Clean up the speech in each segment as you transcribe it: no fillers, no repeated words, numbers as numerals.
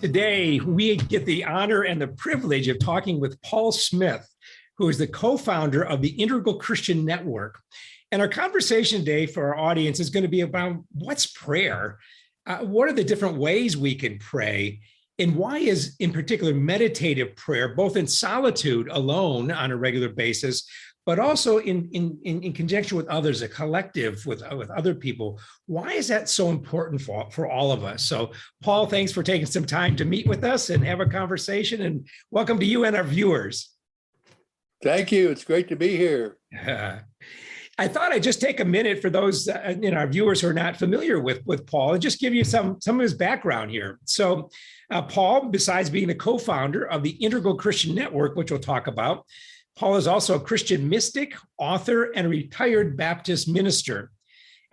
Today, we get the honor and the privilege of talking with Paul Smith, who is the co-founder of the Integral Christian Network. And our conversation today for our audience is going to be about what's prayer? What are the different ways we can pray? And why is, in particular, meditative prayer, both in solitude alone on a regular basis, but also in conjunction with others, a collective with other people. Why is that so important for all of us? So, Paul, thanks for taking some time to meet with us and have a conversation, and welcome to you and our viewers. Thank you. It's great to be here. I thought I'd just take a minute for those our viewers who are not familiar with Paul and just give you some of his background here. So, Paul, besides being the co-founder of the Integral Christian Network, which we'll talk about, Paul is also a Christian mystic, author, and retired Baptist minister.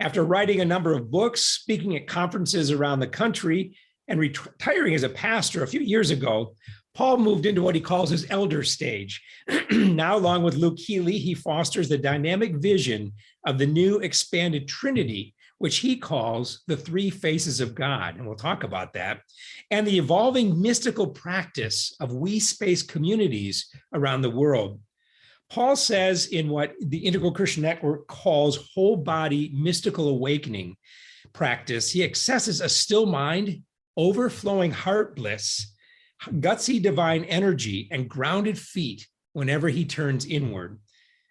After writing a number of books, speaking at conferences around the country, and retiring as a pastor a few years ago, Paul moved into what he calls his elder stage. Now, along with Luke Healy, he fosters the dynamic vision of the new expanded Trinity, which he calls the three faces of God, and we'll talk about that, and the evolving mystical practice of we-space communities around the world. Paul says in what the Integral Christian Network calls whole body mystical awakening practice, he accesses a still mind, overflowing heart bliss, gutsy divine energy, and grounded feet whenever he turns inward.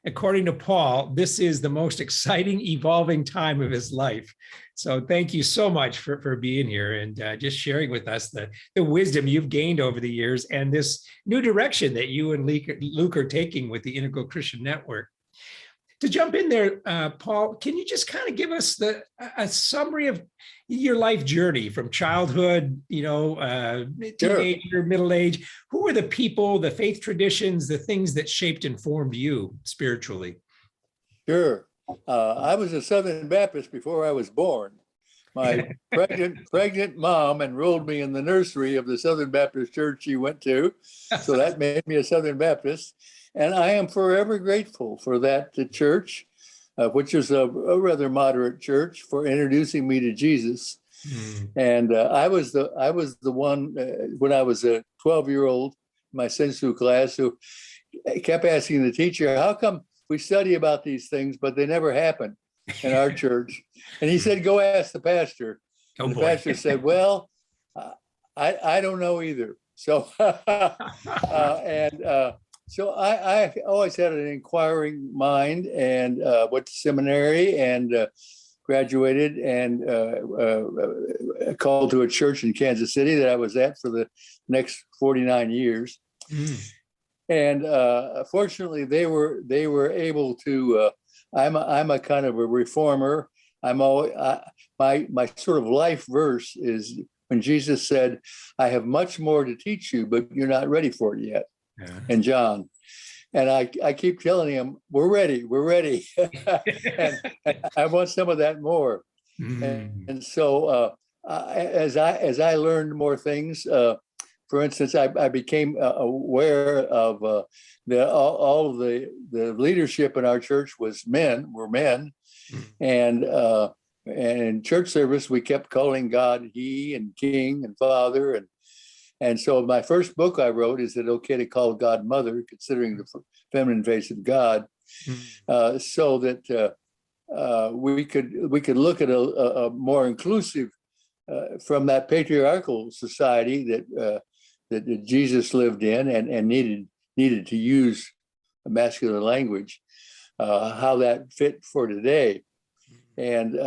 According to Paul, this is the most exciting, evolving time of his life. So thank you so much for being here and just sharing with us the wisdom you've gained over the years and this new direction that you and Luke are taking with the Integral Christian Network. To jump in there, Paul, can you just kind of give us a summary of your life journey from childhood, teenager, Sure. middle age? Who were the people, the faith traditions, the things that shaped and formed you spiritually? Sure. I was a Southern Baptist before I was born. My pregnant mom enrolled me in the nursery of the Southern Baptist church she went to. So that made me a Southern Baptist. And I am forever grateful for that church, which is a rather moderate church, for introducing me to Jesus. And I was the one when I was a 12-year-old, my sensu class, who kept asking the teacher, how come we study about these things, but they never happen in our church? And he said, go ask the pastor. And the pastor said, well, I don't know either. So, so I always had an inquiring mind and went to seminary and graduated and called to a church in Kansas City that I was at for the next 49 years. And fortunately, they were able to. I'm a kind of a reformer. I'm always my sort of life verse is when Jesus said, "I have much more to teach you, but you're not ready for it yet." Yeah. And John, and I keep telling him, "We're ready, and I want some of that more." And so as I learned more things. For instance, I became aware of all of the leadership in our church were men, and in church service we kept calling God He and King and Father, and so my first book I wrote, Is It Okay to Call God Mother, considering the feminine face of God, so that we could look at a more inclusive from that patriarchal society that Jesus lived in and needed to use masculine language, how that fit for today. And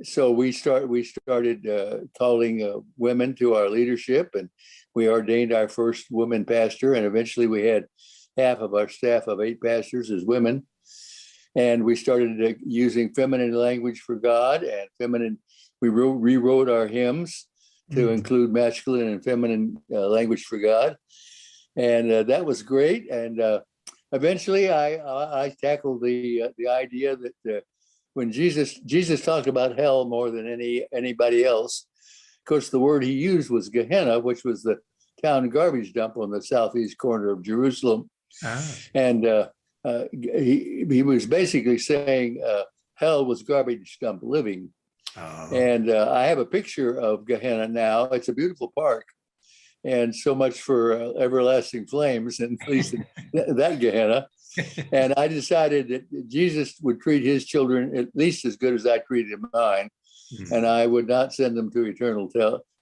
so we started calling women to our leadership, and we ordained our first woman pastor, and eventually we had half of our staff of 8 pastors as women. And we started using feminine language for God and feminine. We rewrote our hymns to include masculine and feminine language for God, and that was great. And eventually, I tackled the idea that when Jesus talked about hell more than anybody else, of course, the word he used was Gehenna, which was the town garbage dump on the southeast corner of Jerusalem, and he was basically saying hell was garbage dump living. And I have a picture of Gehenna now. It's a beautiful park. And so much for everlasting flames, at least in that Gehenna. And I decided that Jesus would treat his children at least as good as I treated mine, and I would not send them to eternal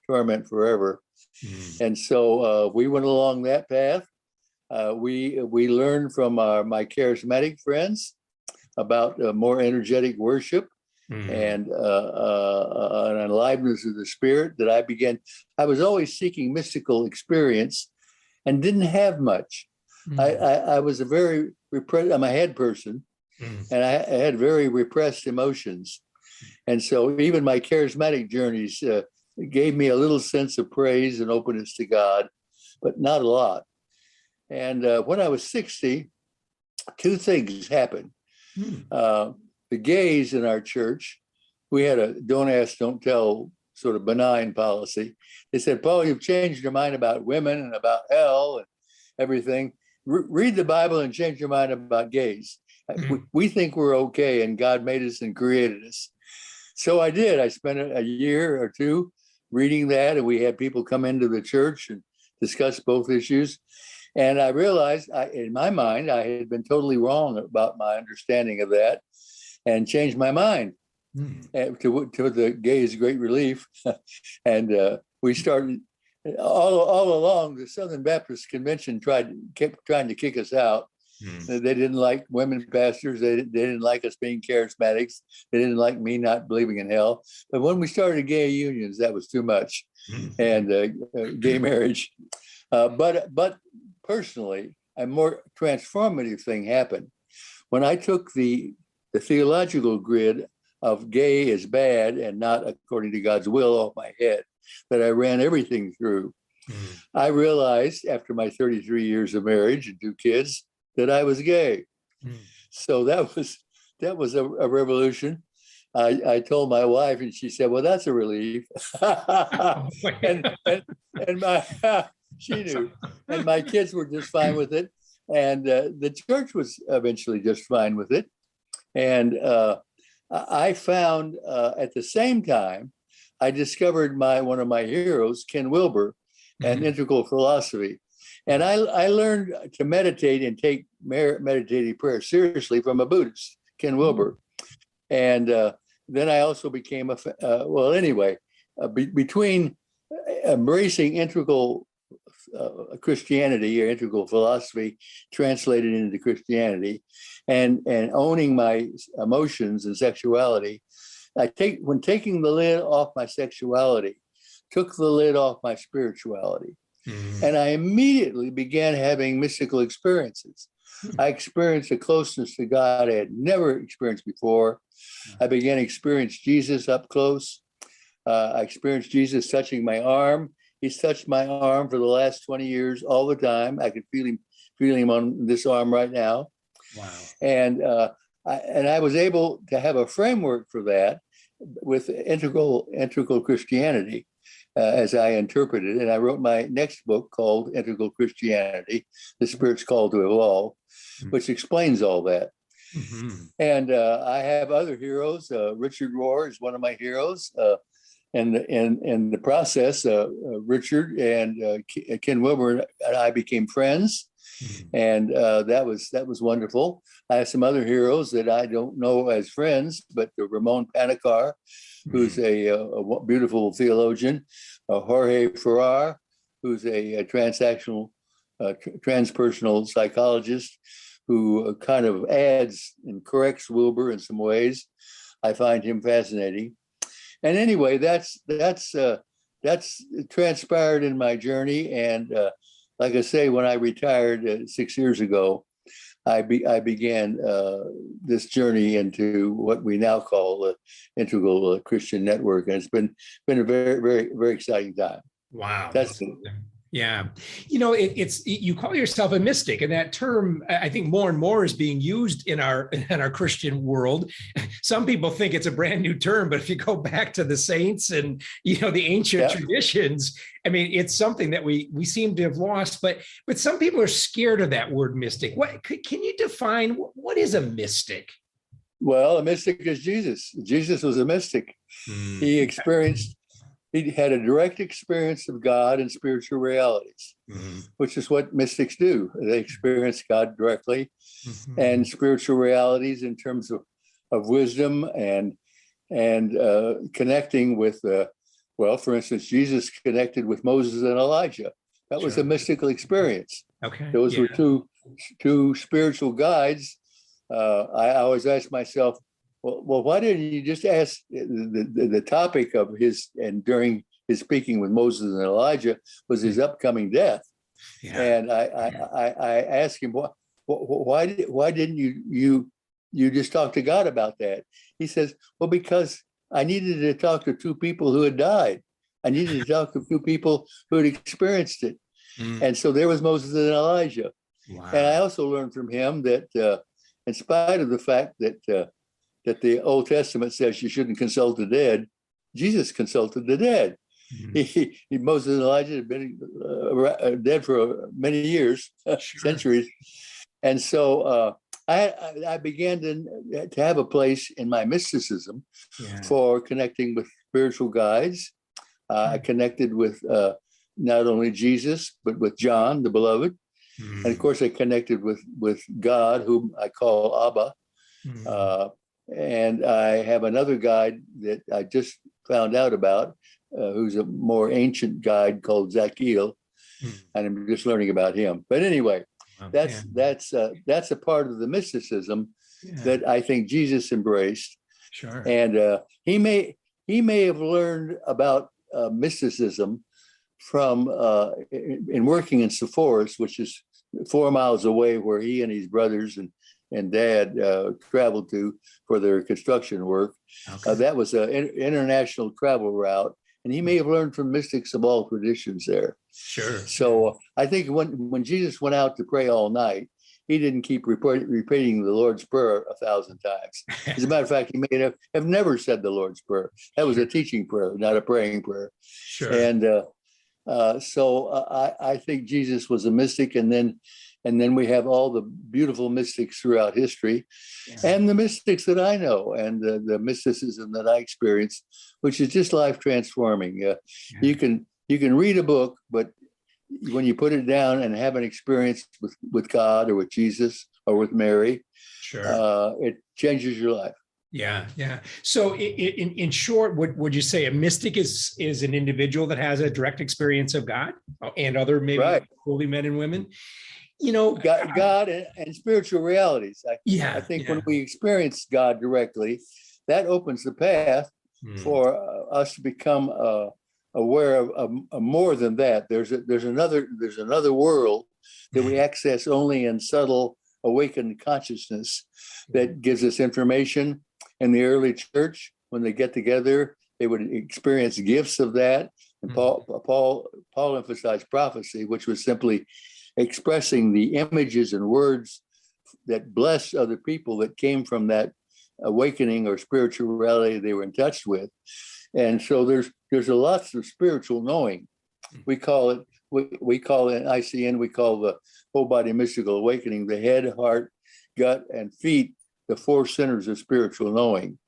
torment forever. And so we went along that path. We learned from my charismatic friends about more energetic worship and an aliveness of the spirit that I was always seeking mystical experience and didn't have much. I was a very repressed, I'm a head person, and I had very repressed emotions. And so even my charismatic journeys gave me a little sense of praise and openness to God, but not a lot. And when I was 60, two things happened. The gays in our church, we had a don't ask, don't tell sort of benign policy. They said, Paul, you've changed your mind about women and about hell and everything. Read the Bible and change your mind about gays. We think we're okay, and God made us and created us. So I did. I spent a year or two reading that, and we had people come into the church and discuss both issues. And I realized in my mind, I had been totally wrong about my understanding of that and changed my mind to the gays' great relief. And we started all along. The Southern Baptist Convention kept trying to kick us out. They didn't like women pastors. They didn't like us being charismatics. They didn't like me not believing in hell. But when we started gay unions, that was too much, and gay marriage. But personally, a more transformative thing happened when I took the theological grid of gay is bad and not according to God's will off my head, that I ran everything through. I realized after my 33 years of marriage and 2 kids that I was gay. So that was a revolution. I told my wife, and she said, "Well, that's a relief." and she knew, and my kids were just fine with it, and the church was eventually just fine with it. And I found at the same time, I discovered one of my heroes, Ken Wilber, and integral philosophy. And I learned to meditate and take meditative prayer seriously from a Buddhist, Ken Wilber. And then I also became between embracing integral Christianity or integral philosophy translated into Christianity and owning my emotions and sexuality, when taking the lid off my sexuality, took the lid off my spirituality. And I immediately began having mystical experiences. I experienced a closeness to God I had never experienced before. I began to experience Jesus up close. I experienced Jesus touching my arm. He's touched my arm for the last 20 years all the time. I can feel him on this arm right now. Wow. And I was able to have a framework for that with integral Christianity. As I interpreted, and I wrote my next book called Integral Christianity, The Spirit's Call to Evolve, which explains all that. And I have other heroes. Richard Rohr is one of my heroes. And in the process, Richard and Ken Wilber and I became friends. And that was wonderful. I have some other heroes that I don't know as friends, but Ramon Panicar, who's a beautiful theologian, Jorge Ferrer, who's a transpersonal psychologist, who kind of adds and corrects Wilber in some ways. I find him fascinating. And anyway, that's transpired in my journey. And like I say, when I retired 6 years ago, I began this journey into what we now call the Integral Christian Network, and it's been a very, very, very exciting time. Wow. That's it. Yeah. You call yourself a mystic, and that term, I think more and more is being used in our Christian world. Some people think it's a brand new term, but if you go back to the saints and, the ancient traditions, I mean, it's something that we seem to have lost, but some people are scared of that word mystic. Can you define what is a mystic? Well, a mystic is Jesus. Jesus was a mystic. He experienced he had a direct experience of God and spiritual realities, which is what mystics do. They experience God directly and spiritual realities in terms of wisdom and connecting with, well, for instance, Jesus connected with Moses and Elijah. That was a mystical experience. Okay. Those were two spiritual guides. I always ask myself, well, why didn't you just ask the topic of his, and during his speaking with Moses and Elijah was his upcoming death. Yeah. And I asked him, why didn't you just talk to God about that? He says, well, because I needed to talk to two people who had died. I needed to talk to two people who had experienced it. And so there was Moses and Elijah. Wow. And I also learned from him that in spite of the fact that the Old Testament says you shouldn't consult the dead, Jesus consulted the dead. Moses and Elijah had been dead for many years, centuries. And so I began to have a place in my mysticism for connecting with spiritual guides. I connected with not only Jesus, but with John, the beloved. And of course, I connected with God, whom I call Abba. And I have another guide that I just found out about, who's a more ancient guide called Zakiel. And I'm just learning about him. But anyway, that's a part of the mysticism that I think Jesus embraced. Sure. And he may have learned about mysticism from in working in Sepphoris, which is 4 miles away, where he and his brothers and dad traveled to for their construction work. Okay. That was an international travel route, and he may have learned from mystics of all traditions there. Sure. So I think when Jesus went out to pray all night, he didn't keep repeating the Lord's Prayer 1,000 times. As a matter of fact, he may have never said the Lord's Prayer. That was a teaching prayer, not a praying prayer. Sure. And so I think Jesus was a mystic, and then we have all the beautiful mystics throughout history, and the mystics that I know, and the mysticism that I experience, which is just life transforming. You can read a book, but when you put it down and have an experience with God or with Jesus or with Mary, it changes your life. Yeah. So in short, would you say a mystic is an individual that has a direct experience of God and other maybe holy men and women? You know, God and spiritual realities. I think when we experience God directly, that opens the path for us to become aware of more than that. There's another world that we access only in subtle awakened consciousness that gives us information. In the early church, when they get together, they would experience gifts of that. And Paul emphasized prophecy, which was simply expressing the images and words that bless other people that came from that awakening or spiritual reality they were in touch with. And so there's a lots of spiritual knowing. We call it in ICN, we call the whole body mystical awakening, the head, heart, gut, and feet, the 4 centers of spiritual knowing.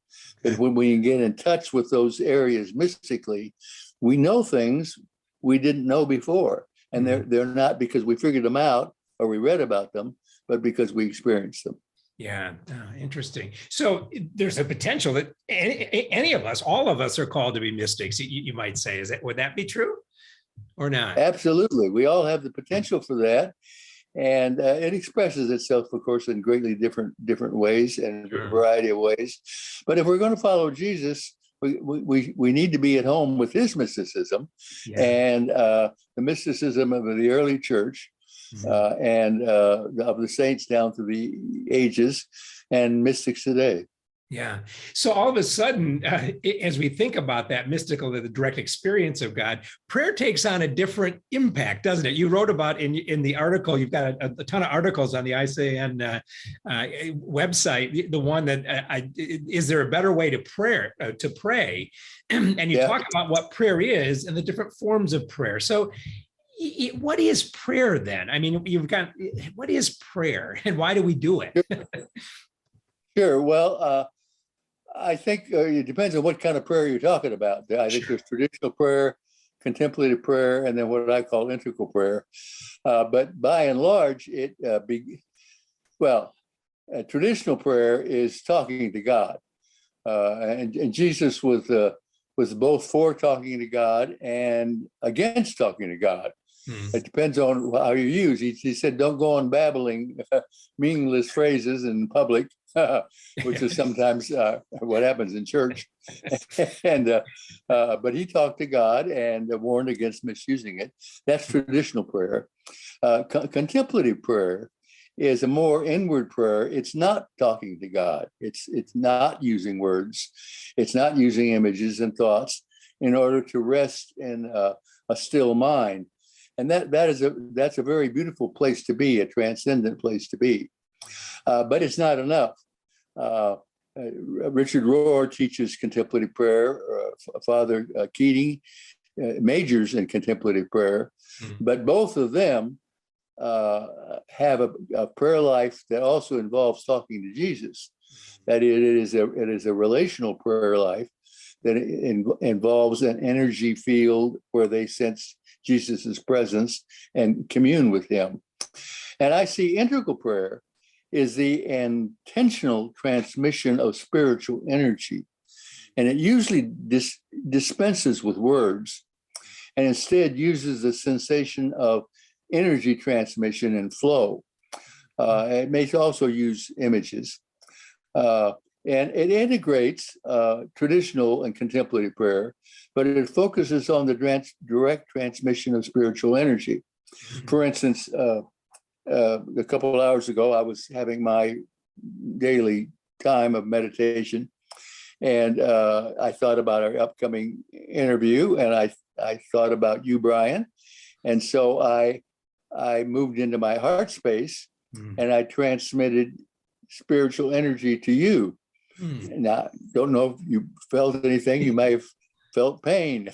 That when we get in touch with those areas mystically, we know things we didn't know before. And they're not because we figured them out or we read about them, but because we experienced them. Yeah, interesting. So there's a potential that any of us, all of us, are called to be mystics. You might say, would that be true or not? Absolutely, we all have the potential for that, and it expresses itself, of course, in greatly different ways and a variety of ways. But if we're going to follow Jesus, we need to be at home with his mysticism and the mysticism of the early church. And of the saints down through the ages and mystics today. Yeah. So all of a sudden, as we think about that mystical, the direct experience of God, prayer takes on a different impact, doesn't it? You wrote about in the article, you've got a ton of articles on the ICN website. The one that is there a better way to pray? And you talk about what prayer is and the different forms of prayer. So what is prayer then? I mean, what is prayer and why do we do it? Sure. Well, I think it depends on what kind of prayer you're talking about. I think Sure. there's traditional prayer, contemplative prayer, and then what I call integral prayer. But by and large, traditional prayer is talking to God, and Jesus was both for talking to God and against talking to God. It depends on how you use. He said, "Don't go on babbling meaningless phrases in public," which is sometimes what happens in church. And but he talked to God and warned against misusing it. That's traditional prayer. Contemplative prayer is a more inward prayer. It's not talking to God. It's not using words. It's not using images and thoughts in order to rest in a still mind. And that's a very beautiful place to be, a transcendent place to be. But it's not enough. Richard Rohr teaches contemplative prayer. Father Keating majors in contemplative prayer. But both of them have a prayer life that also involves talking to Jesus. That it is a relational prayer life that involves an energy field where they sense Jesus's presence and commune with him. And I see integral prayer is the intentional transmission of spiritual energy. And it usually dispenses with words and instead uses the sensation of energy transmission and flow. It may also use images. And it integrates traditional and contemplative prayer, but it focuses on the direct transmission of spiritual energy. For instance, a couple of hours ago, I was having my daily time of meditation, and I thought about our upcoming interview, and I thought about you, Brian, and so I moved into my heart space, and I transmitted spiritual energy to you. Now, don't know if you felt anything. You may have felt pain.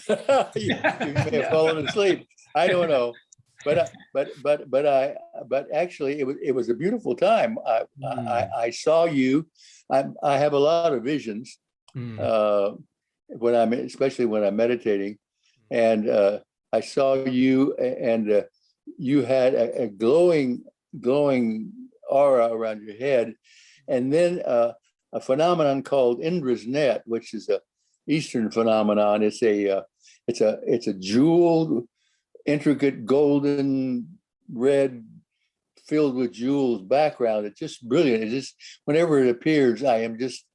you may have fallen asleep. I don't know, but actually, it was a beautiful time. I saw you. I have a lot of visions especially when I'm meditating, and I saw you, and you had a glowing aura around your head, and then a phenomenon called Indra's net, which is a Eastern phenomenon. It's a jeweled, intricate, golden red, filled with jewels background. It's just brilliant. It's just whenever it appears, I'm just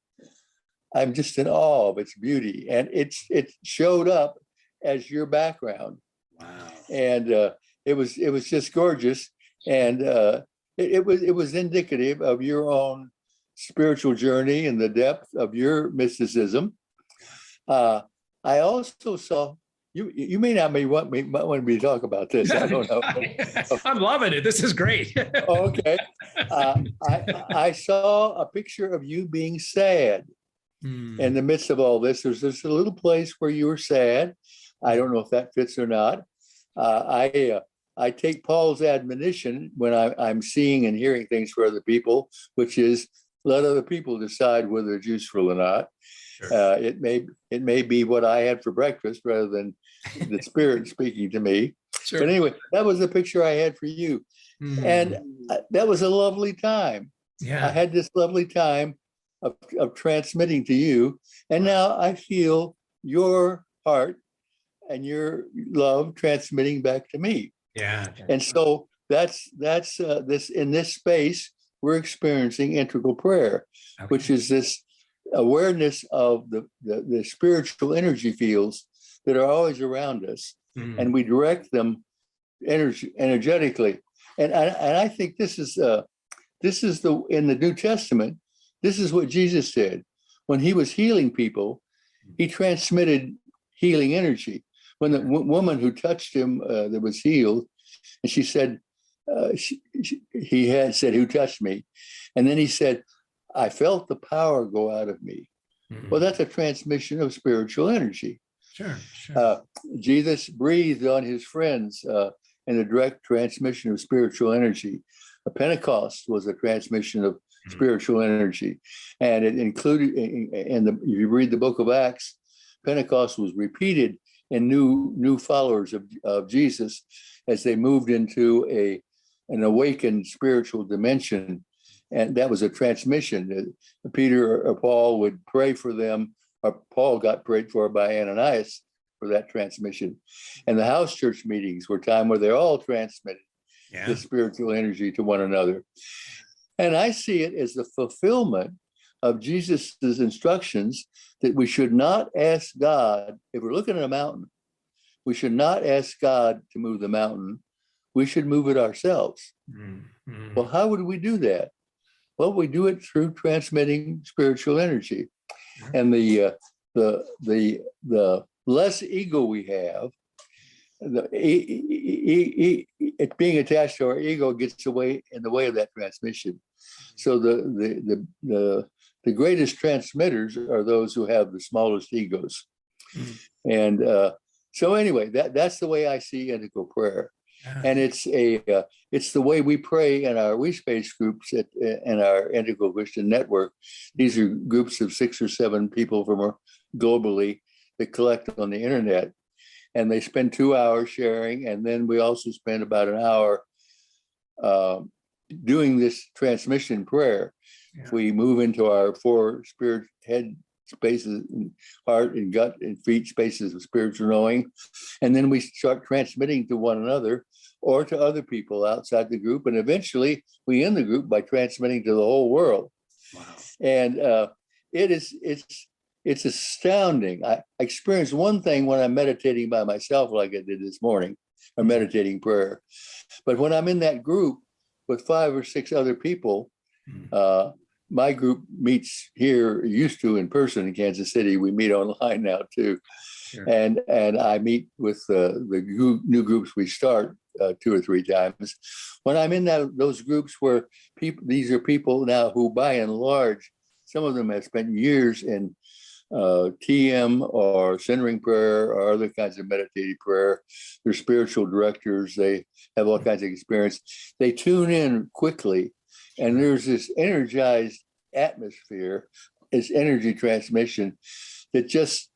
in awe of its beauty, and it showed up as your background. Wow! And it was just gorgeous, and it was indicative of your own spiritual journey and the depth of your mysticism. I also saw you may not want me to talk about this. I don't know. I'm loving it. This is great. Okay. I saw a picture of you being sad in the midst of all this. There's a little place where you were sad. I don't know if that fits or not. I take Paul's admonition when I'm seeing and hearing things for other people, which is let other people decide whether it's useful or not. Sure. It may be what I had for breakfast rather than the Spirit speaking to me. Sure. But anyway, that was the picture I had for you. And that was a lovely time. Yeah. I had this lovely time of transmitting to you. And now I feel your heart and your love transmitting back to me. Yeah. And so that's this in this space, we're experiencing integral prayer, which is this awareness of the spiritual energy fields that are always around us, and we direct them energetically. And I think this is in the New Testament. This is what Jesus did when he was healing people. He transmitted healing energy. When the woman who touched him that was healed, and she said, he had said, "Who touched me?" And then he said, "I felt the power go out of me." Well, that's a transmission of spiritual energy. Sure. Jesus breathed on his friends in a direct transmission of spiritual energy. A Pentecost was a transmission of spiritual energy. And it included, if you read the book of Acts, Pentecost was repeated in new followers of Jesus as they moved into an awakened spiritual dimension. And that was a transmission. Peter or Paul would pray for them, or Paul got prayed for by Ananias for that transmission. And the house church meetings were time where they're all transmitted the spiritual energy to one another. And I see it as the fulfillment of Jesus's instructions that we should not ask God, if we're looking at a mountain, we should not ask God to move the mountain. We should move it ourselves. Mm-hmm. Well, how would we do that? Well, we do it through transmitting spiritual energy. And the less ego we have, it being attached to our ego gets in the way of that transmission. So the greatest transmitters are those who have the smallest egos. And so anyway, that's the way I see integral prayer. And it's the way we pray in our WeSpace groups in our Integral Christian Network. These are groups of 6 or 7 people from globally that collect on the internet, and they spend 2 hours sharing, and then we also spend about an hour doing this transmission prayer. We move into our 4 spirit head spaces, heart and gut and feet spaces of spiritual knowing, and then we start transmitting to one another or to other people outside the group, and eventually we end the group by transmitting to the whole world. Wow. And it's astounding. I experienced one thing when I'm meditating by myself, like I did this morning, or meditating prayer. But when I'm in that group with 5 or 6 other people, my group meets here, used to in person in Kansas City. We meet online now too. Sure. And I meet with the new groups we start 2 or 3 times. When I'm in those groups where these are people now who by and large, some of them have spent years in TM or centering prayer or other kinds of meditative prayer. They're spiritual directors. They have all kinds of experience. They tune in quickly, and there's this energized atmosphere, this energy transmission that just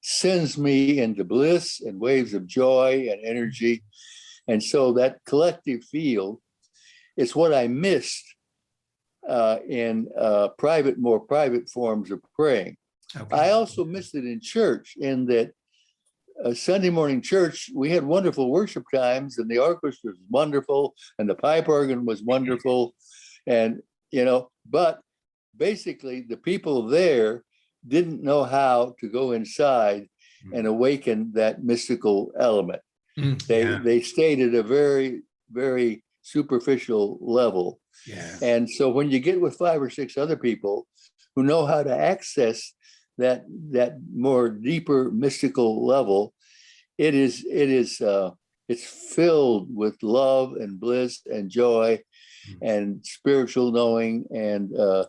sends me into bliss and waves of joy and energy. And so that collective field is what I missed in more private forms of praying. Okay. I also missed it in church, in that Sunday morning church, we had wonderful worship times, and the orchestra was wonderful, and the pipe organ was wonderful. And, but basically the people there didn't know how to go inside and awaken that mystical element. They stayed at a very, very superficial level. Yeah. And so when you get with 5 or 6 other people who know how to access that more deeper mystical level, it's filled with love and bliss and joy and spiritual knowing and a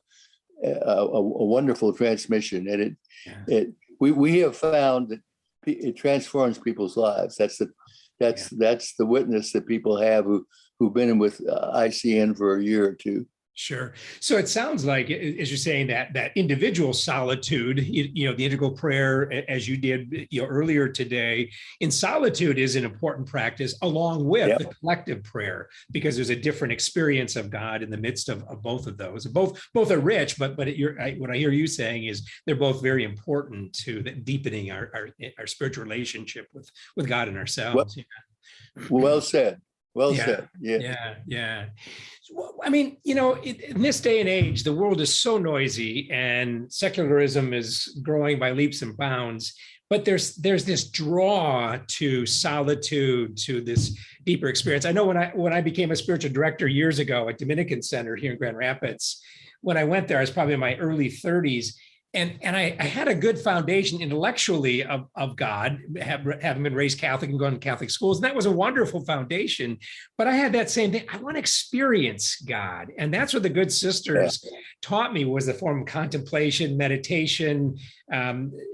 wonderful transmission. And we have found that it transforms people's lives. That's the witness that people have who've been with ICN for a year or 2. Sure. So it sounds like, as you're saying, that individual solitude, the integral prayer, as you did earlier today, in solitude is an important practice, along with the collective prayer, because there's a different experience of God in the midst of both of those. Both are rich, but what I hear you saying is they're both very important to deepening our spiritual relationship with God and ourselves. Well said. Well said. Yeah. Yeah. I mean, in this day and age, the world is so noisy and secularism is growing by leaps and bounds. But there's this draw to solitude, to this deeper experience. I know when I became a spiritual director years ago at Dominican Center here in Grand Rapids, when I went there, I was probably in my early 30s. And I had a good foundation intellectually of God, having been raised Catholic and going to Catholic schools. And that was a wonderful foundation. But I had that same thing. I want to experience God. And that's where the good sisters taught me was the form of contemplation, meditation,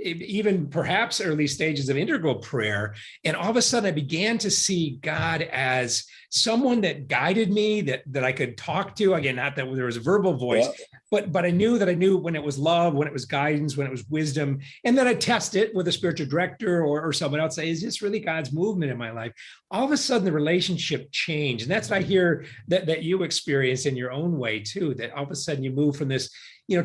even perhaps early stages of integral prayer. And all of a sudden I began to see God as someone that guided me, that I could talk to. Again, not that there was a verbal voice, but I knew when it was love, when it was guidance, when it was wisdom. And then I test it with a spiritual director or someone else, say, is this really God's movement in my life? All of a sudden the relationship changed. And that's what I hear that you experience in your own way too, that all of a sudden you move from this,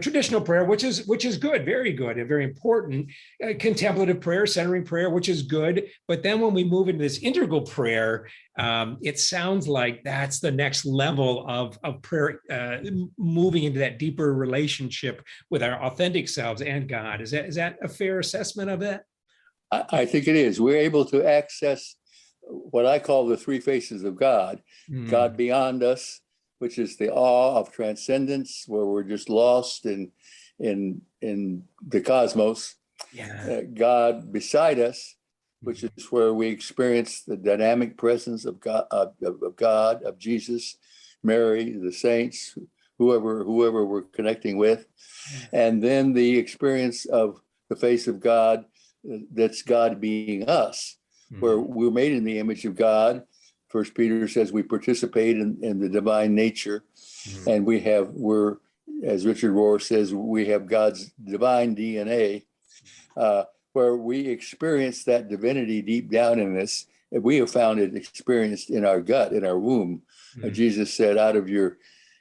traditional prayer, which is good, very good and very important, contemplative prayer, centering prayer, which is good. But then when we move into this integral prayer, it sounds like that's the next level of prayer, moving into that deeper relationship with our authentic selves and God. Is that a fair assessment of that? I think it is. We're able to access what I call the three faces of God, God beyond us, which is the awe of transcendence, where we're just lost in the cosmos. God beside us, which is where we experience the dynamic presence of God, of Jesus, Mary, the saints, whoever we're connecting with, and then the experience of the face of God, that's God being us, where we're made in the image of God. First Peter says we participate in the divine nature, and we're, as Richard Rohr says, we have God's divine DNA, where we experience that divinity deep down in us. And we have found it experienced in our gut, in our womb. Jesus said, out of your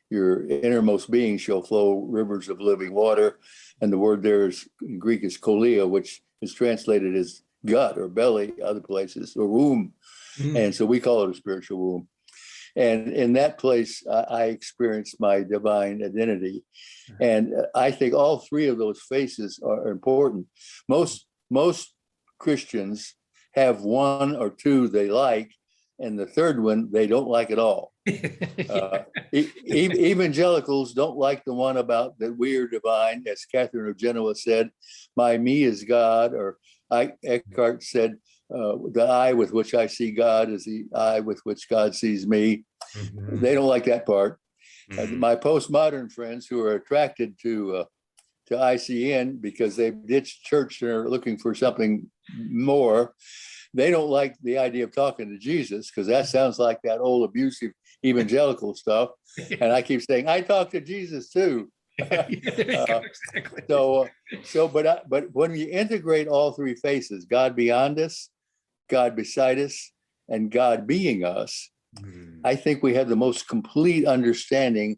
innermost being shall flow rivers of living water. And the word there is, in Greek, is kolia, which is translated as gut or belly, other places, or womb. And so we call it a spiritual womb. And in that place, I experienced my divine identity. And I think all three of those faces are important. Most Christians have one or two they like, and the third one they don't like at all. Evangelicals don't like the one about that we are divine, as Catherine of Genoa said, my me is God, or Eckhart said, the eye with which I see God is the eye with which God sees me. They don't like that part. My postmodern friends who are attracted to ICN because they've ditched church and are looking for something more, they don't like the idea of talking to Jesus, because that sounds like that old abusive evangelical stuff. And I keep saying, I talk to Jesus too. Exactly. But when you integrate all three faces, God beyond us, God beside us, and God being us, I think we have the most complete understanding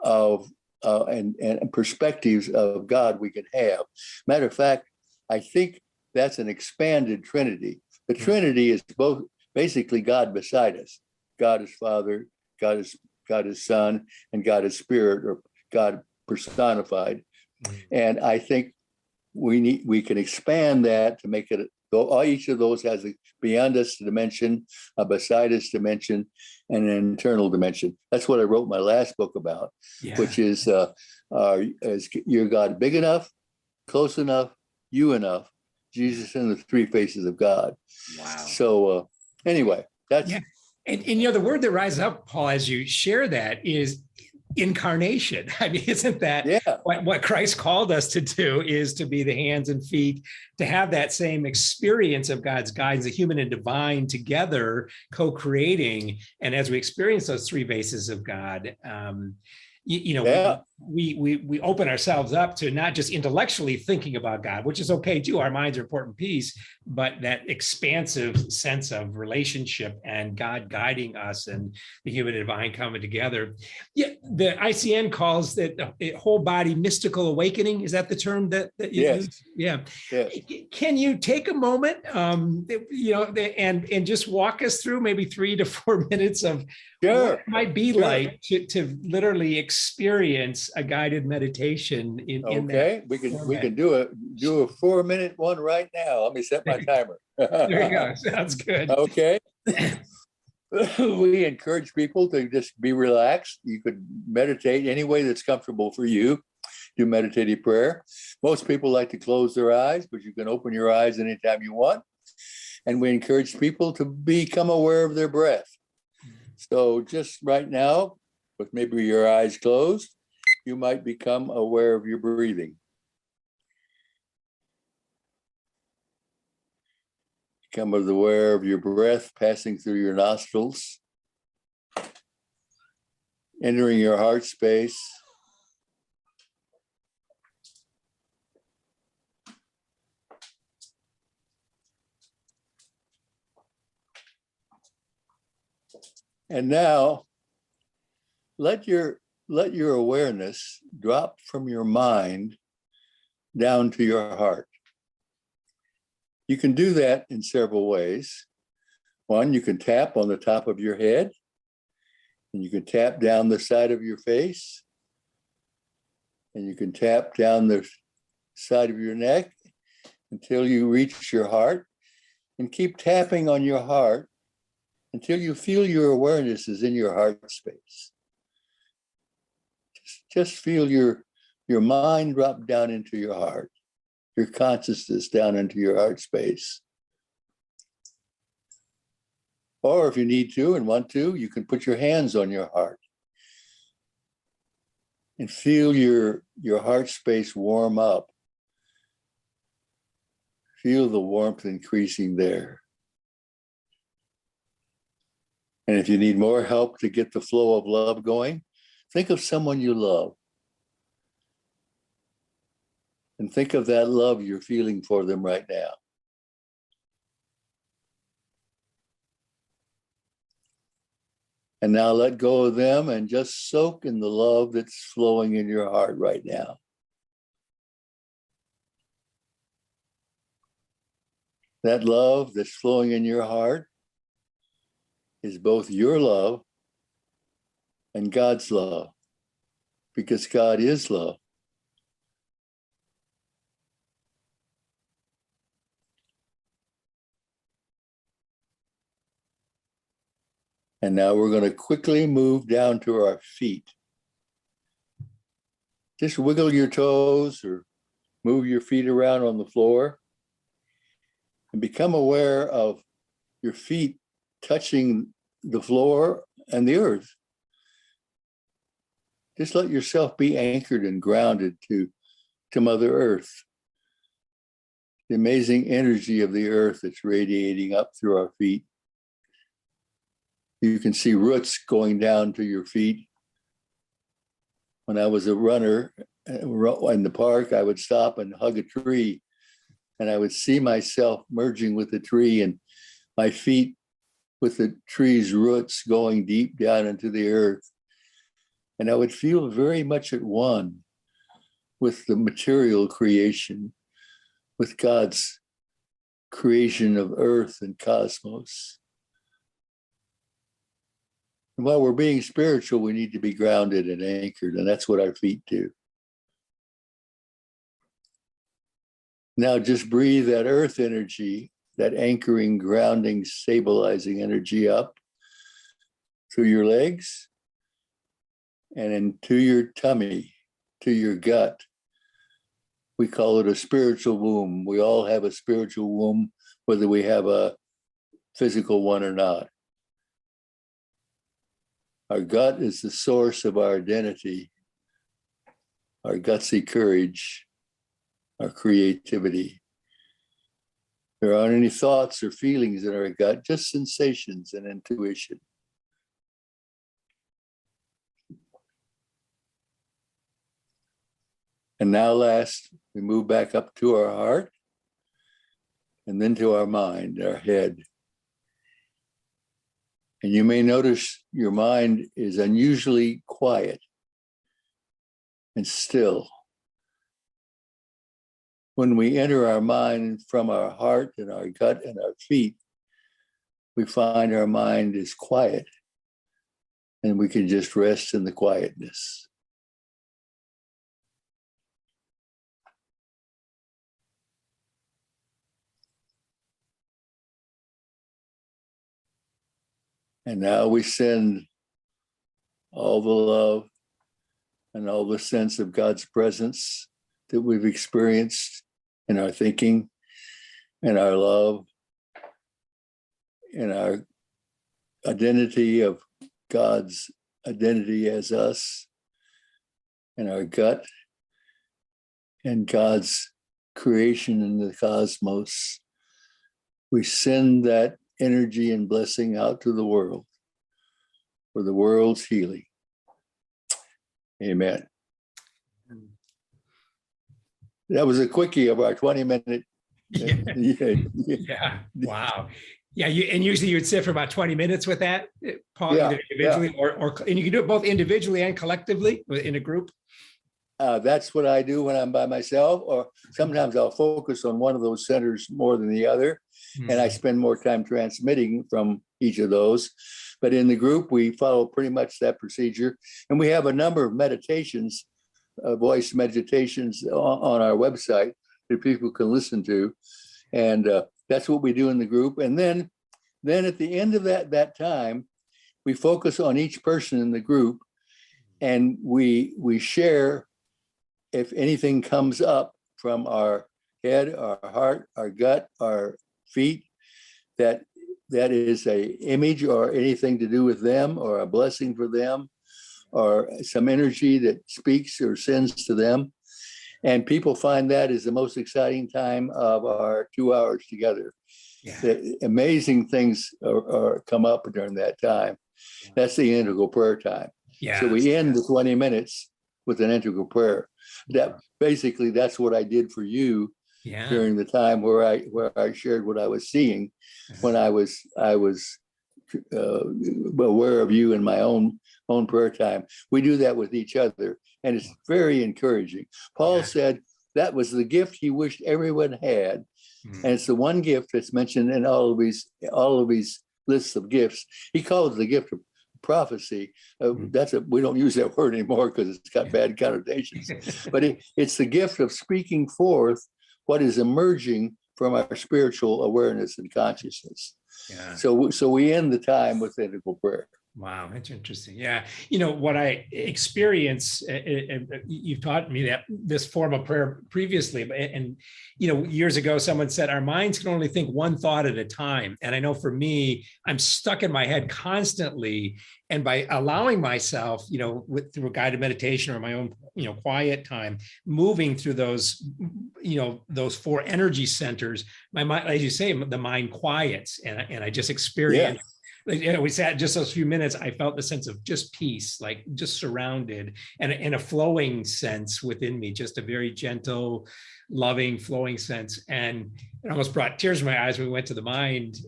of and perspectives of God we can have. Matter of fact, I think that's an expanded Trinity. The Trinity is both basically God beside us. God is Father, God is Son, and God is Spirit, or God personified. And I think we can expand that to make it, each of those has a beyond us dimension, a beside us dimension, and an internal dimension. That's what I wrote my last book about, which is your God big enough, close enough, you enough, Jesus and the three faces of God. Wow. So anyway, that's... Yeah. And the word that rises up, Paul, as you share that, is incarnation. I mean, isn't that what Christ called us to do, is to be the hands and feet, to have that same experience of God's guidance, the human and divine together, co-creating. And as we experience those three faces of God, we open ourselves up to not just intellectually thinking about God, which is okay too. Our minds are an important piece, but that expansive sense of relationship and God guiding us and the human and divine coming together. Yeah, the ICN calls that a whole body mystical awakening. Is that the term that you use? Yeah. Yes. Can you take a moment, and just walk us through maybe 3 to 4 minutes of what it might be like to literally experience a guided meditation in that we can do a 4-minute one right now. Let me set my timer. There you go. Sounds good. Okay. We encourage people to just be relaxed. You could meditate any way that's comfortable for you. Do meditative prayer. Most people like to close their eyes, but you can open your eyes anytime you want. And we encourage people to become aware of their breath. So just right now, with maybe your eyes closed, you might become aware of your breathing. Become aware of your breath passing through your nostrils, entering your heart space, and now let your awareness drop from your mind down to your heart. You can do that in several ways. One, you can tap on the top of your head, and you can tap down the side of your face, and you can tap down the side of your neck until you reach your heart, and keep tapping on your heart until you feel your awareness is in your heart space. Just feel your mind drop down into your heart, your consciousness down into your heart space. Or if you need to and want to, you can put your hands on your heart and feel your heart space warm up. Feel the warmth increasing there. And if you need more help to get the flow of love going, think of someone you love. And think of that love you're feeling for them right now. And now let go of them and just soak in the love that's flowing in your heart right now. That love that's flowing in your heart is both your love and God's love, because God is love. And now we're going to quickly move down to our feet. Just wiggle your toes or move your feet around on the floor and become aware of your feet touching the floor and the earth. Just let yourself be anchored and grounded to Mother Earth. The amazing energy of the earth that's radiating up through our feet. You can see roots going down to your feet. When I was a runner in the park, I would stop and hug a tree, and I would see myself merging with the tree and my feet with the tree's roots going deep down into the earth. And I would feel very much at one with the material creation, with God's creation of earth and cosmos. And while we're being spiritual, we need to be grounded and anchored, and that's what our feet do. Now just breathe that earth energy, that anchoring, grounding, stabilizing energy up through your legs and into your tummy, to your gut. We call it a spiritual womb. We all have a spiritual womb, whether we have a physical one or not. Our gut is the source of our identity, our gutsy courage, our creativity. There aren't any thoughts or feelings in our gut, just sensations and intuition. And now last, we move back up to our heart and then to our mind, our head. And you may notice your mind is unusually quiet and still. When we enter our mind from our heart and our gut and our feet, we find our mind is quiet and we can just rest in the quietness. And now we send all the love and all the sense of God's presence that we've experienced in our thinking, in our love, in our identity of God's identity as us. and our gut and God's creation in the cosmos. We send that energy and blessing out to the world for the world's healing. Amen. That was a quickie of our 20-minute. Yeah. Wow. Yeah. And usually you would sit for about 20 minutes with that, Paul, Yeah, either individually and you can do it both individually and collectively in a group. That's what I do when I'm by myself, or sometimes I'll focus on one of those centers more than the other. And I spend more time transmitting from each of those. But in the group, we follow pretty much that procedure. And we have a number of meditations, voice meditations on our website that people can listen to. And that's what we do in the group. And then at the end of that time, we focus on each person in the group, and we share if anything comes up from our head, our heart, our gut, our feet, that is a image or anything to do with them, or a blessing for them, or some energy that speaks or sends to them. And people find that is the most exciting time of our 2 hours together. Yeah. The amazing things are come up during that time. That's the integral prayer time. Yeah. So we end the 20 minutes with an integral prayer. That basically, that's what I did for you during the time where I shared what I was seeing when I was aware of you in my own prayer time. We do that with each other, and it's very encouraging. Paul said that was the gift he wished everyone had, and it's the one gift that's mentioned in all of these lists of gifts. He called it the gift of prophecy. We don't use that word anymore because it's got bad connotations. But it's the gift of speaking forth what is emerging from our spiritual awareness and consciousness. Yeah. So we end the time with integral prayer. Wow, that's interesting. Yeah. You know, what I experience, you've taught me that this form of prayer previously, and, you know, years ago, someone said our minds can only think one thought at a time. And I know for me, I'm stuck in my head constantly. And by allowing myself, you know, through a guided meditation or my own, you know, quiet time, moving through those, you know, those 4 energy centers, my mind, as you say, the mind quiets, and I just experience. Yeah. You know, we sat just those few minutes. I felt the sense of just peace, like just surrounded, and in a flowing sense within me, just a very gentle, loving, flowing sense. And it almost brought tears to my eyes when we went to the mind.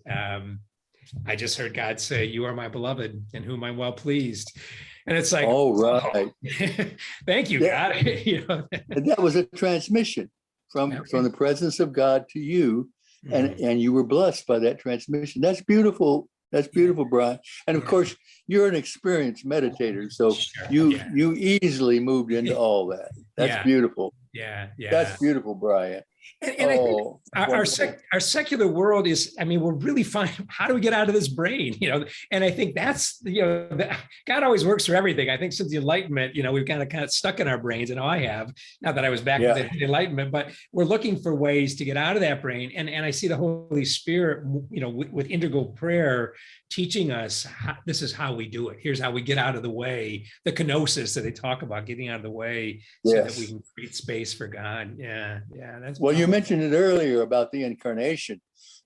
I just heard God say, "You are my beloved, in whom I'm well pleased." And it's like, oh, right. Oh, thank you, God. You know? And that was a transmission from the presence of God to you, and you were blessed by that transmission. That's beautiful. That's beautiful, Brian. And of course, you're an experienced meditator, so you easily moved into all that. That's beautiful. Yeah. That's beautiful, Brian. And I think our secular world is, I mean, we're really finding, how do we get out of this brain? You know, and I think that's, you know, God always works for everything. I think since the Enlightenment, you know, we've kind of stuck in our brains, and I have, not that I was back with the Enlightenment, but we're looking for ways to get out of that brain. And I see the Holy Spirit, you know, with integral prayer teaching us this is how we do it. Here's how we get out of the way, the kenosis that they talk about, getting out of the way so that we can create space for God. Yeah. That's well, you mentioned it earlier about the incarnation.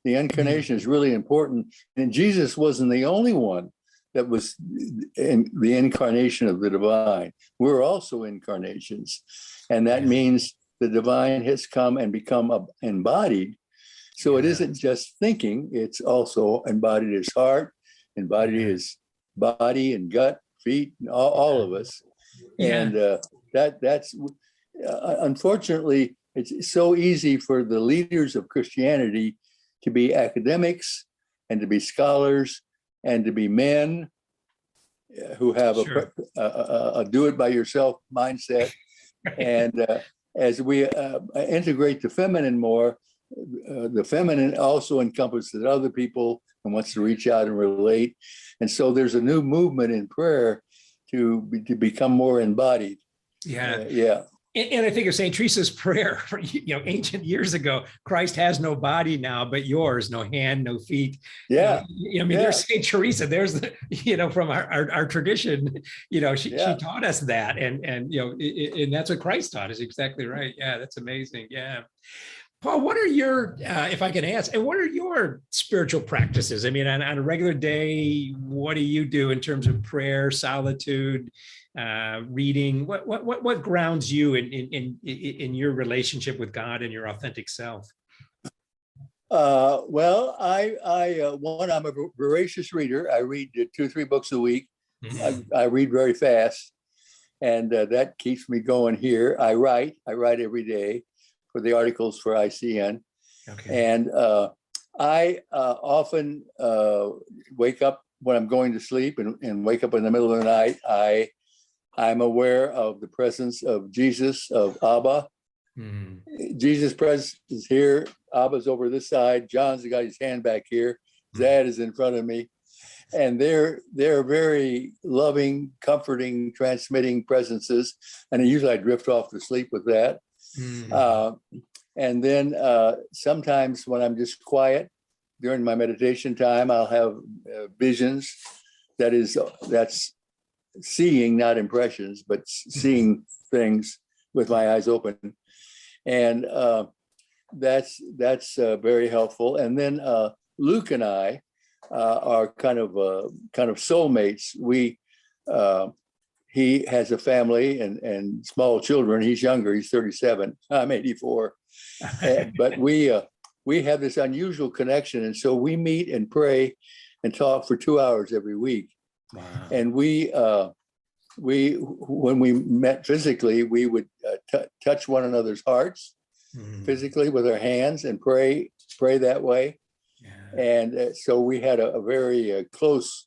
The incarnation is really important. And Jesus wasn't the only one that was in the incarnation of the divine. We're also incarnations. And that means the divine has come and become embodied. So it isn't just thinking, it's also embodied as heart, embodied as body and gut, feet, and all of us. And that's unfortunately, it's so easy for the leaders of Christianity to be academics and to be scholars and to be men who have a do-it-by-yourself mindset. And as we integrate the feminine more, the feminine also encompasses other people and wants to reach out and relate. And so there's a new movement in prayer to become more embodied. Yeah. And I think of St. Teresa's prayer, ancient years ago, Christ has no body now, but yours, no hand, no feet. Yeah. I mean, there's St. Teresa, there's the, from our tradition, she taught us that. And that's what Christ taught us. Exactly right. Yeah, that's amazing. Yeah. Paul, what are your, if I can ask, and what are your spiritual practices? I mean, on a regular day, what do you do in terms of prayer, solitude, reading? What grounds you in your relationship with God and your authentic self? Well, I'm a voracious reader. I read 2 or 3 books a week. Mm-hmm. I read very fast, and that keeps me going here. I write every day for the articles for ICN. Okay. And I often wake up when I'm going to sleep and wake up in the middle of the night. I'm aware of the presence of Jesus, of Abba. Mm-hmm. Jesus' presence is here. Abba's over this side. John's got his hand back here. Zad is in front of me. And they're very loving, comforting, transmitting presences. And usually I drift off to sleep with that. Mm-hmm. And then sometimes when I'm just quiet during my meditation time, I'll have visions. That's seeing, not impressions, but seeing things with my eyes open. And that's very helpful. And then Luke and I are kind of soulmates. He has a family and small children. He's younger. He's 37. I'm 84. But we have this unusual connection, and so we meet and pray and talk for 2 hours every week. Wow. And when we met physically, we would touch one another's hearts physically with our hands and pray that way. Yeah. And so we had a very close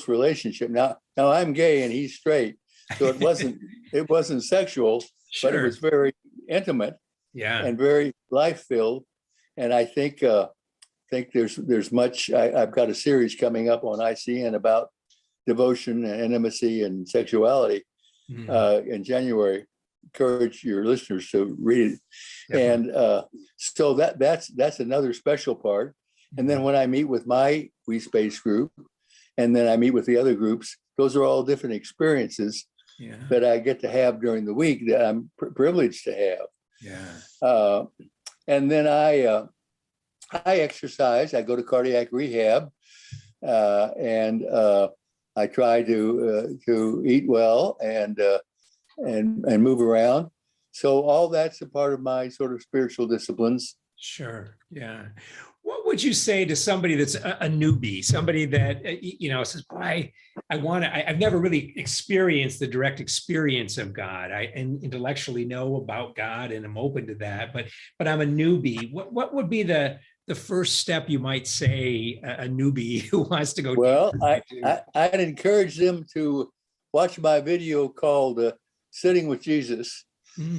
relationship. Now I'm gay and he's straight, so it wasn't sexual, sure. But it was very intimate, and very life filled. And I think there's much. I've got a series coming up on ICN about devotion and intimacy and sexuality in January. Encourage your listeners to read it. Definitely. And so that's another special part. And then when I meet with my We Space group, and then I meet with the other groups, those are all different experiences that I get to have during the week that I'm privileged to have. Yeah. And then I exercise. I go to cardiac rehab, and I try to eat well and move around. So all that's a part of my sort of spiritual disciplines. Sure. Yeah. What would you say to somebody that's a newbie, somebody that, says, boy, I've never really experienced the direct experience of God. I intellectually know about God and I'm open to that, but I'm a newbie. What would be the first step you might say a newbie who wants to go? Well, I'd encourage them to watch my video called Sitting with Jesus,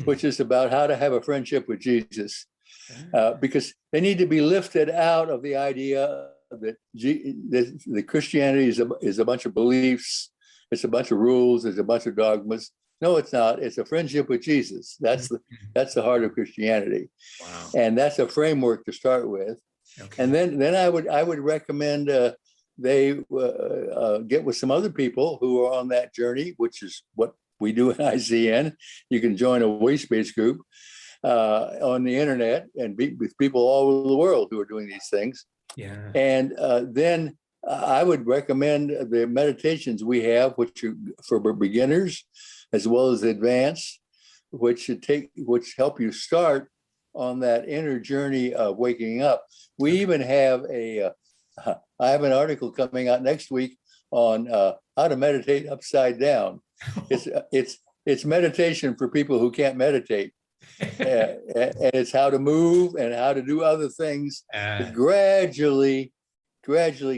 which is about how to have a friendship with Jesus. Because they need to be lifted out of the idea that the Christianity is a bunch of beliefs, it's a bunch of rules, it's a bunch of dogmas. No, it's not. It's a friendship with Jesus. That's the heart of Christianity. Wow. And that's a framework to start with. Okay. And then I would recommend they get with some other people who are on that journey, which is what we do in ICN. You can join a waste-based group on the internet and be with people all over the world who are doing these things. Yeah. And then I would recommend the meditations we have, which are for beginners as well as advanced, which help you start on that inner journey of waking up. We even have I have an article coming out next week on how to meditate upside down. It's meditation for people who can't meditate. And it's how to move and how to do other things to gradually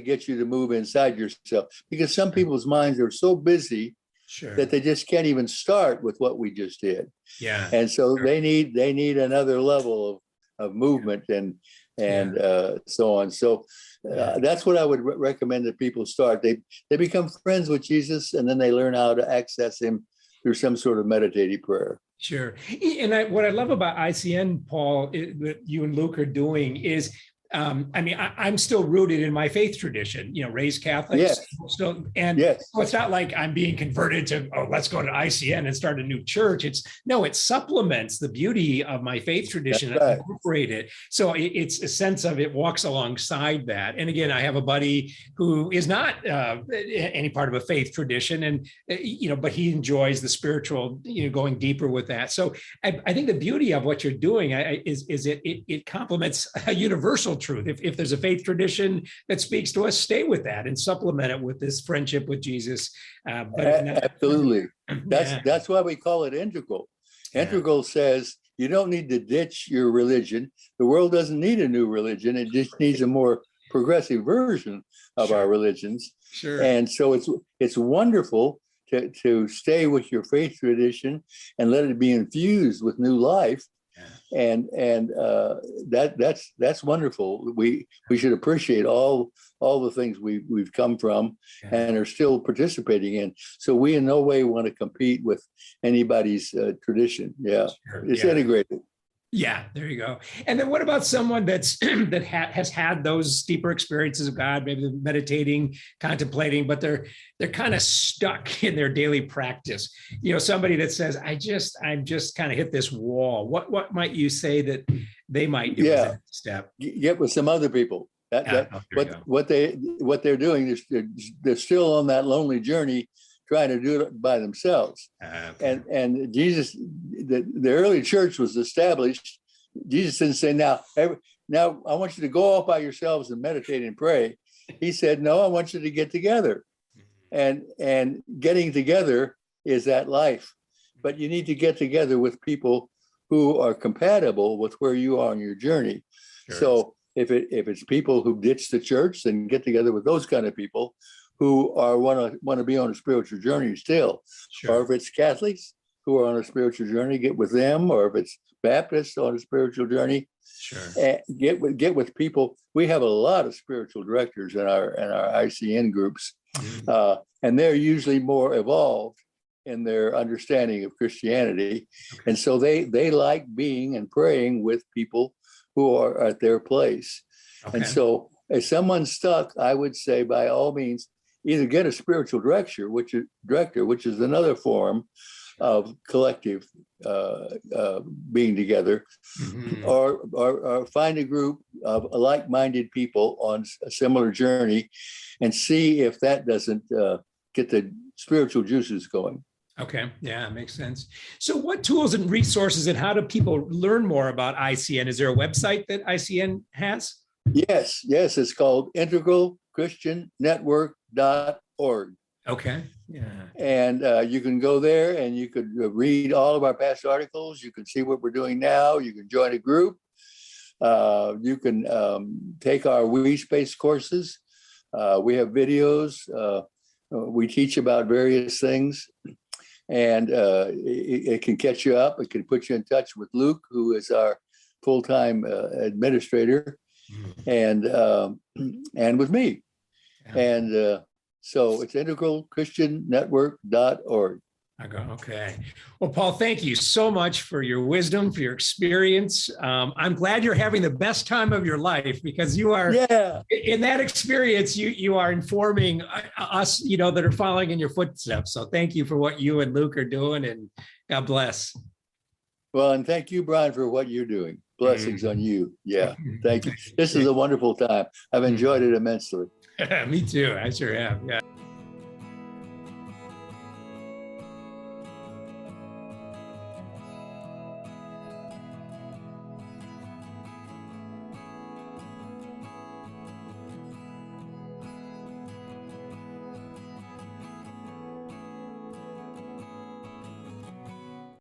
get you to move inside yourself, because some people's minds are so busy that they just can't even start with what we just did. Yeah. And so they need another level of movement and so on. So that's what I would recommend that people start. They become friends with Jesus, and then they learn how to access him through some sort of meditative prayer. Sure. And what I love about ICN, Paul, that you and Luke are doing is, I mean, I'm still rooted in my faith tradition, raised Catholic. Yes. Still, and Yes. so it's not like I'm being converted to, oh, let's go to ICN and start a new church. It supplements the beauty of my faith tradition and Right. incorporate it. So it's a sense of it walks alongside that. And again, I have a buddy who is not any part of a faith tradition, and but he enjoys the spiritual, going deeper with that. So I think the beauty of what you're doing is it complements a universal truth. If there's a faith tradition that speaks to us, stay with that and supplement it with this friendship with Jesus. Absolutely. That's why we call it integral. Integral says you don't need to ditch your religion. The world doesn't need a new religion. It just needs a more progressive version of our religions. Sure. And so it's wonderful to stay with your faith tradition and let it be infused with new life. And that's wonderful. We should appreciate all the things we've come from and are still participating in. So we in no way want to compete with anybody's tradition. Yeah, sure. It's integrated. Yeah, there you go. And then what about someone that's has had those deeper experiences of God, maybe meditating, contemplating, but they're kind of stuck in their daily practice? Somebody that says, I'm just kind of hit this wall. What might you say that they might do as a step? Get with some other people. What they're doing, they're still on that lonely journey, trying to do it by themselves. And Jesus, the early church was established. Jesus didn't say, now I want you to go off by yourselves and meditate and pray. He said, no, I want you to get together. And getting together is that life. But you need to get together with people who are compatible with where you are on your journey. Sure. So if it's people who ditch the church, then get together with those kind of people who want to be on a spiritual journey still. Sure. Or if it's Catholics who are on a spiritual journey, get with them. Or if it's Baptists on a spiritual journey, sure. Get with people. We have a lot of spiritual directors in our ICN groups, and they're usually more evolved in their understanding of Christianity, and so they like being and praying with people who are at their place. And so, if someone's stuck, I would say by all means, either get a spiritual director, which is another form of collective being together, or find a group of like-minded people on a similar journey, and see if that doesn't get the spiritual juices going. Okay, yeah, makes sense. So what tools and resources and how do people learn more about ICN? Is there a website that ICN has? Yes, it's called integralchristiannetwork.org. Okay. Yeah. And you can go there and you could read all of our past articles. You can see what we're doing now. You can join a group. You can take our WeSpace courses. We have videos. We teach about various things. And it can catch you up. It can put you in touch with Luke, who is our full-time administrator, and with me. And so it's integralchristiannetwork.org. Okay. Well, Paul, thank you so much for your wisdom, for your experience. I'm glad you're having the best time of your life, because you are, in that experience, you are informing us, that are following in your footsteps. So thank you for what you and Luke are doing, and God bless. Well, and thank you, Brian, for what you're doing. Blessings on you. Yeah, thank you. This is a wonderful time. I've enjoyed it immensely. Me too. I sure have. Yeah.